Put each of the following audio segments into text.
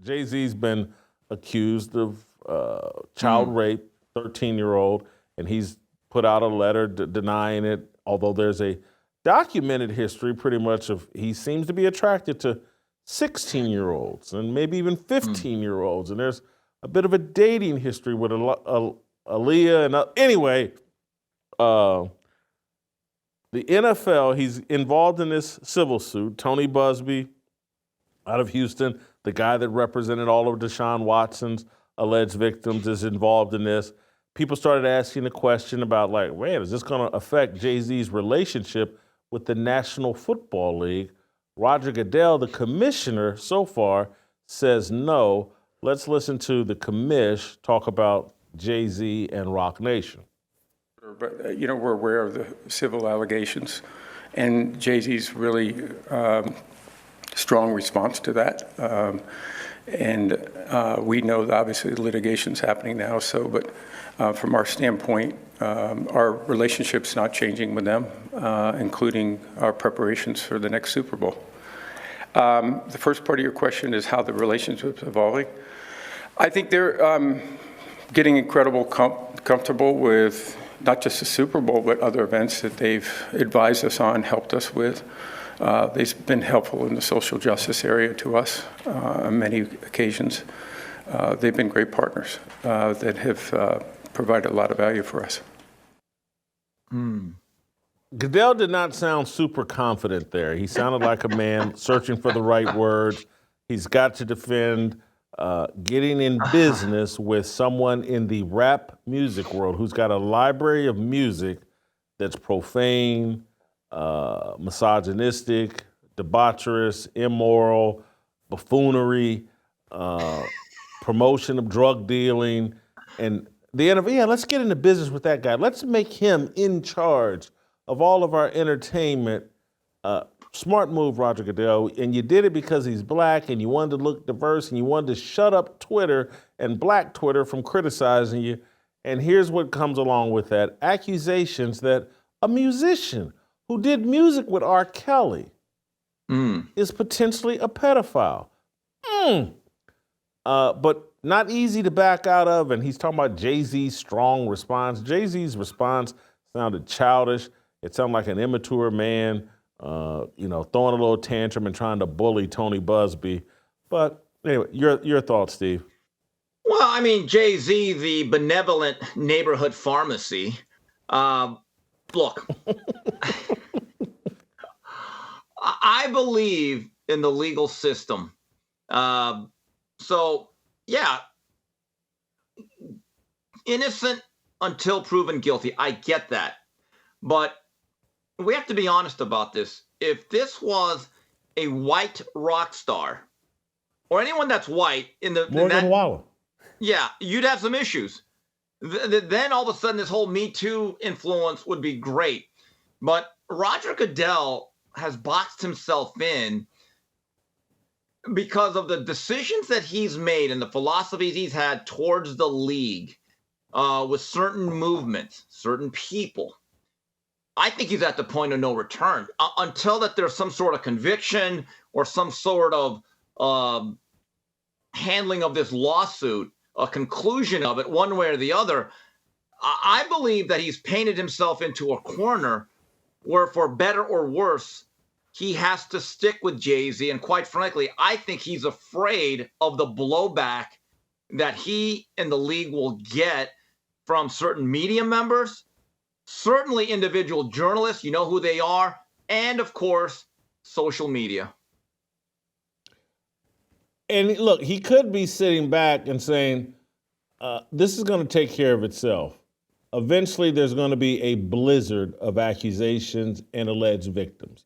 Jay-Z's been accused of child rape, 13-year-old, and he's put out a letter denying it, although there's a documented history pretty much of he seems to be attracted to 16-year-olds and maybe even 15-year-olds. And there's a bit of a dating history with Aaliyah. And anyway, the NFL, he's involved in this civil suit. Tony Busby out of Houston, the guy that represented all of Deshaun Watson's alleged victims, is involved in this. People started asking the question about, like, man, is this going to affect Jay-Z's relationship with the National Football League? Roger Goodell, the commissioner, so far says no. Let's listen to the commish talk about Jay-Z and Roc Nation. But, we're aware of the civil allegations, and Jay-Z's really strong response to that. We know that obviously the litigation's happening now, but from our standpoint, our relationship's not changing with them, including our preparations for the next Super Bowl. The first part of your question is how the relationship's evolving. I think they're getting comfortable with not just the Super Bowl, but other events that they've advised us on, helped us with. They've been helpful in the social justice area to us on many occasions. They've been great partners that have provided a lot of value for us. Goodell did not sound super confident there. He sounded like a man searching for the right words. He's got to defend getting in business with someone in the rap music world who's got a library of music that's profane, misogynistic, debaucherous, immoral, buffoonery, promotion of drug dealing. And the NFL, let's get into business with that guy. Let's make him in charge of all of our entertainment. Smart move, Roger Goodell. And you did it because he's black and you wanted to look diverse and you wanted to shut up Twitter and black Twitter from criticizing you. And here's what comes along with that. Accusations that a musician who did music with R. Kelly is potentially a pedophile. But not easy to back out of. And he's talking about Jay-Z's strong response. Jay-Z's response sounded childish. It sounded like an immature man, throwing a little tantrum and trying to bully Tony Busby. But anyway, your thoughts, Steve. Well, I mean, Jay-Z, the benevolent neighborhood pharmacy. Look, I believe in the legal system. Yeah, innocent until proven guilty. I get that. But we have to be honest about this. If this was a white rock star or anyone that's white you'd have some issues. Then all of a sudden this whole Me Too influence would be great. But Roger Goodell has boxed himself in because of the decisions that he's made and the philosophies he's had towards the league with certain movements, certain people. I think he's at the point of no return until that there's some sort of conviction or some sort of handling of this lawsuit, a conclusion of it one way or the other. I believe that he's painted himself into a corner where, for better or worse, he has to stick with Jay-Z. And quite frankly, I think he's afraid of the blowback that he and the league will get from certain media members, certainly individual journalists, you know who they are, and of course, social media. And look, he could be sitting back and saying, this is going to take care of itself. Eventually, there's going to be a blizzard of accusations and alleged victims.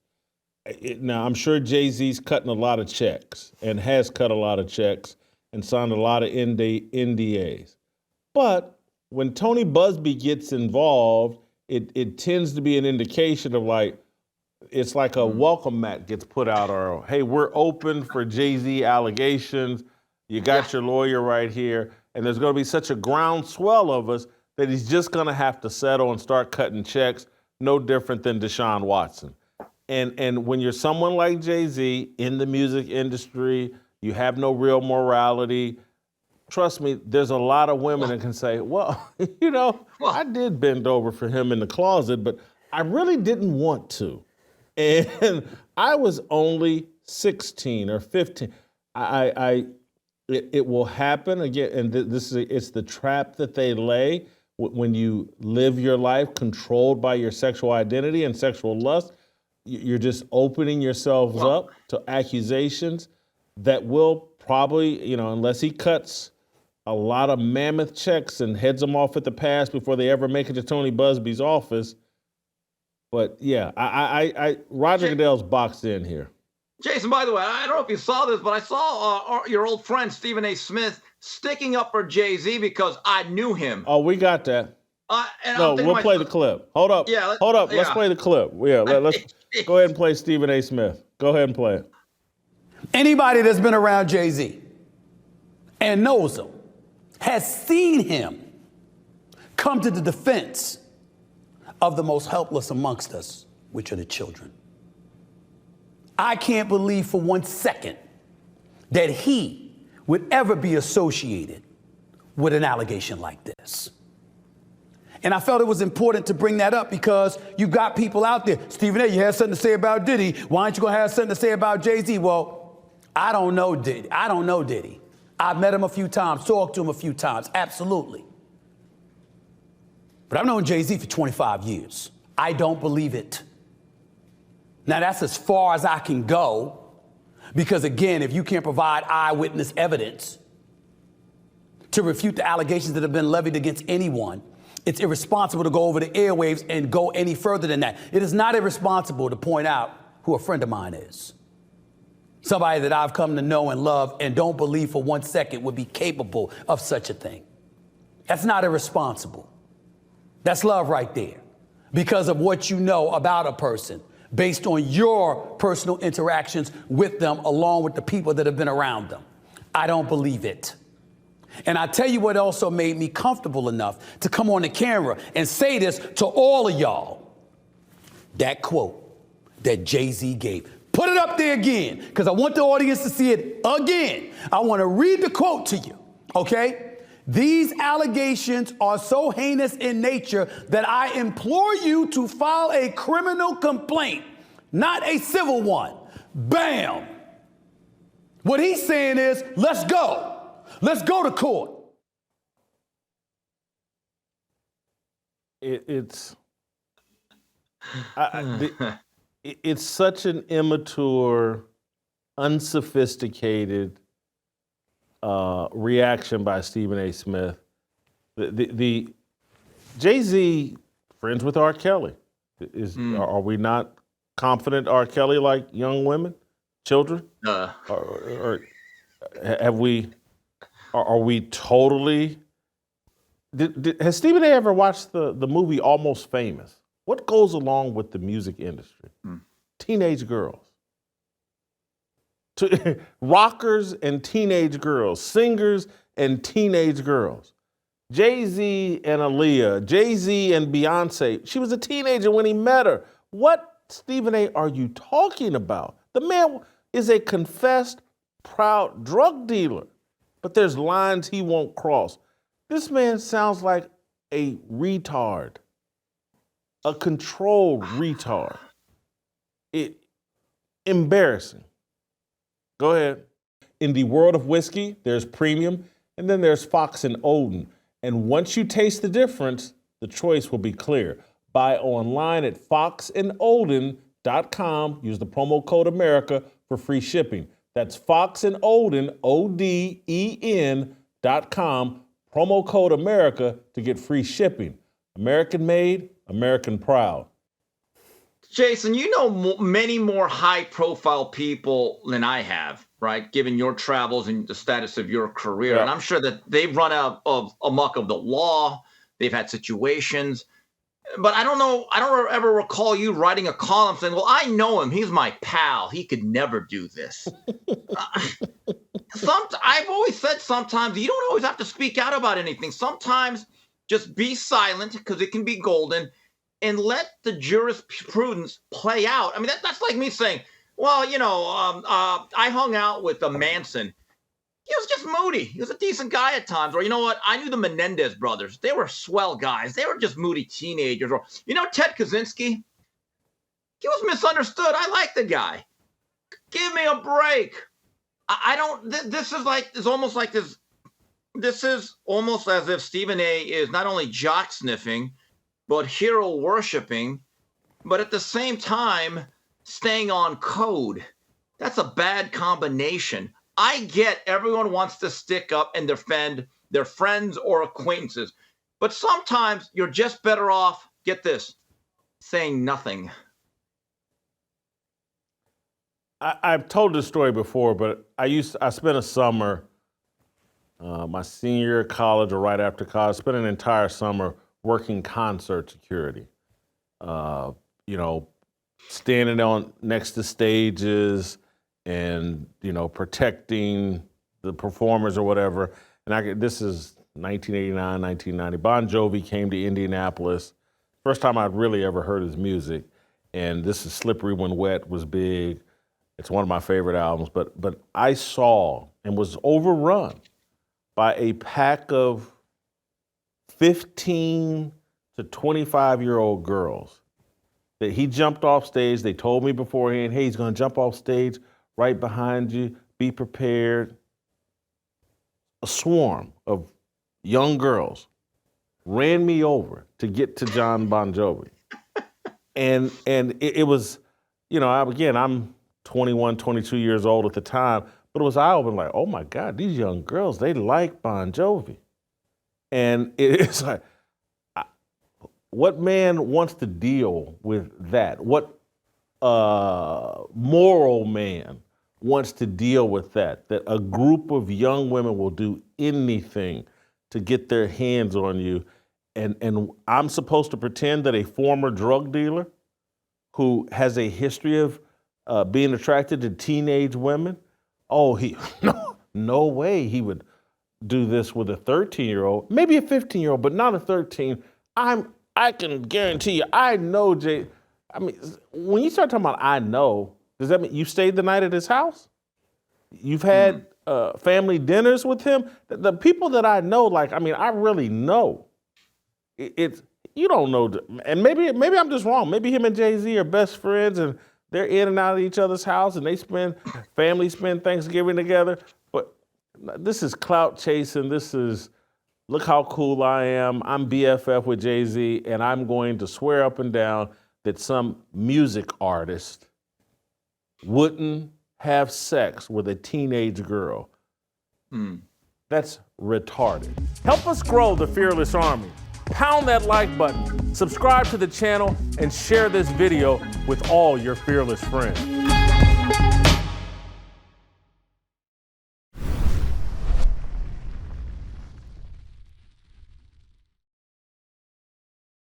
Now, I'm sure Jay-Z's cutting a lot of checks and has cut a lot of checks and signed a lot of NDAs. But when Tony Busby gets involved, it tends to be an indication of it's like a welcome mat gets put out, or, hey, we're open for Jay-Z allegations. You got your lawyer right here. And there's going to be such a groundswell of us that he's just going to have to settle and start cutting checks, no different than Deshaun Watson. And when you're someone like Jay-Z in the music industry, You have no real morality. Trust me, there's a lot of women that can say, well, I did bend over for him in the closet, but I really didn't want to. And I was only 16 or 15. It will happen again, and it's the trap that they lay when you live your life controlled by your sexual identity and sexual lust. You're just opening yourselves up to accusations that will probably, unless he cuts a lot of mammoth checks and heads them off at the pass before they ever make it to Tony Busby's office. But yeah, Roger Goodell's boxed in here. Jason, by the way, I don't know if you saw this, but I saw your old friend Stephen A. Smith sticking up for Jay-Z because I knew him. Oh, we got that. No, we'll play the clip. Hold up. Yeah, hold up. Let's play the clip. Yeah, let's go ahead and play Stephen A. Smith. Go ahead and play it. Anybody that's been around Jay-Z and knows him has seen him come to the defense of the most helpless amongst us, which are the children. I can't believe for 1 second that he would ever be associated with an allegation like this. And I felt it was important to bring that up because you've got people out there. Stephen A., you had something to say about Diddy. Why aren't you going to have something to say about Jay-Z? Well, I don't know Diddy. I've met him a few times, talked to him a few times, absolutely. But I've known Jay-Z for 25 years. I don't believe it. Now, that's as far as I can go, because, again, if you can't provide eyewitness evidence to refute the allegations that have been levied against anyone, it's irresponsible to go over the airwaves and go any further than that. It is not irresponsible to point out who a friend of mine is. Somebody that I've come to know and love and don't believe for 1 second would be capable of such a thing. That's not irresponsible. That's love right there, because of what you know about a person based on your personal interactions with them, along with the people that have been around them. I don't believe it. And I tell you what also made me comfortable enough to come on the camera and say this to all of y'all. That quote that Jay-Z gave. Put it up there again, because I want the audience to see it again. I want to read the quote to you, okay? These allegations are so heinous in nature that I implore you to file a criminal complaint, not a civil one. Bam! What he's saying is, let's go. Let's go to court. It's such an immature, unsophisticated reaction by Stephen A. Smith. The Jay-Z friends with R. Kelly. Are we not confident R. Kelly like young women, children? Or have we? Are we totally? Has Stephen A. ever watched the movie Almost Famous? What goes along with the music industry? Teenage girls. Rockers and teenage girls, singers and teenage girls. Jay-Z and Aaliyah, Jay-Z and Beyonce. She was a teenager when he met her. What, Stephen A., are you talking about? The man is a confessed, proud drug dealer, but there's lines he won't cross. This man sounds like a retard, a controlled retard. Embarrassing. Go ahead. In the world of whiskey, there's premium, and then there's Fox and Odin. And once you taste the difference, the choice will be clear. Buy online at foxandodin.com. Use the promo code America for free shipping. That's foxandodin, ODEN.com. Promo code America to get free shipping. American made, American proud. Jason, you know many more high-profile people than I have, right? Given your travels and the status of your career, and I'm sure that they've run out of amok of the law. They've had situations, but I don't know. I don't ever recall you writing a column saying, "Well, I know him. He's my pal. He could never do this." I've always said sometimes you don't always have to speak out about anything. Sometimes just be silent because it can be golden. And let the jurisprudence play out. I mean, that's like me saying, well, I hung out with a Manson, he was just moody. He was a decent guy at times. Or you know what? I knew the Menendez brothers. They were swell guys. They were just moody teenagers. Or you know Ted Kaczynski? He was misunderstood. I like the guy. Give me a break. I don't. This is like. It's almost like this. This is almost as if Stephen A. is not only jock sniffing, but hero worshiping, but at the same time staying on code. That's a bad combination. I get everyone wants to stick up and defend their friends or acquaintances, but sometimes you're just better off, get this, saying nothing. I've told this story before, but I spent a summer, my senior year of college or right after college, spent an entire summer working concert security. You know, standing on next to stages and, you know, protecting the performers or whatever. And this is 1989, 1990. Bon Jovi came to Indianapolis. First time I'd really ever heard his music. And this is Slippery When Wet was big. It's one of my favorite albums, but I saw and was overrun by a pack of 15 to 25-year-old girls. That he jumped off stage. They told me beforehand, hey, he's going to jump off stage right behind you. Be prepared. A swarm of young girls ran me over to get to John Bon Jovi. And it was, you know, I'm 21, 22 years old at the time, but it was eye-opening, like, oh my God, these young girls, they like Bon Jovi. And it's like, what man wants to deal with that? What moral man wants to deal with that? That a group of young women will do anything to get their hands on you. And I'm supposed to pretend that a former drug dealer who has a history of being attracted to teenage women, no way he would do this with a 13-year-old, maybe a 15-year-old, but not a 13. I can guarantee you, I know Jay. I mean, when you start talking about I know, does that mean you stayed the night at his house? You've had family dinners with him? The people that I know, like, I mean, I really know. It's you don't know, and maybe I'm just wrong. Maybe him and Jay-Z are best friends and they're in and out of each other's house and families spend Thanksgiving together. But this is clout chasing. This is, look how cool I am. I'm BFF with Jay-Z, and I'm going to swear up and down that some music artist wouldn't have sex with a teenage girl. That's retarded. Help us grow the Fearless Army. Pound that like button, subscribe to the channel, and share this video with all your fearless friends.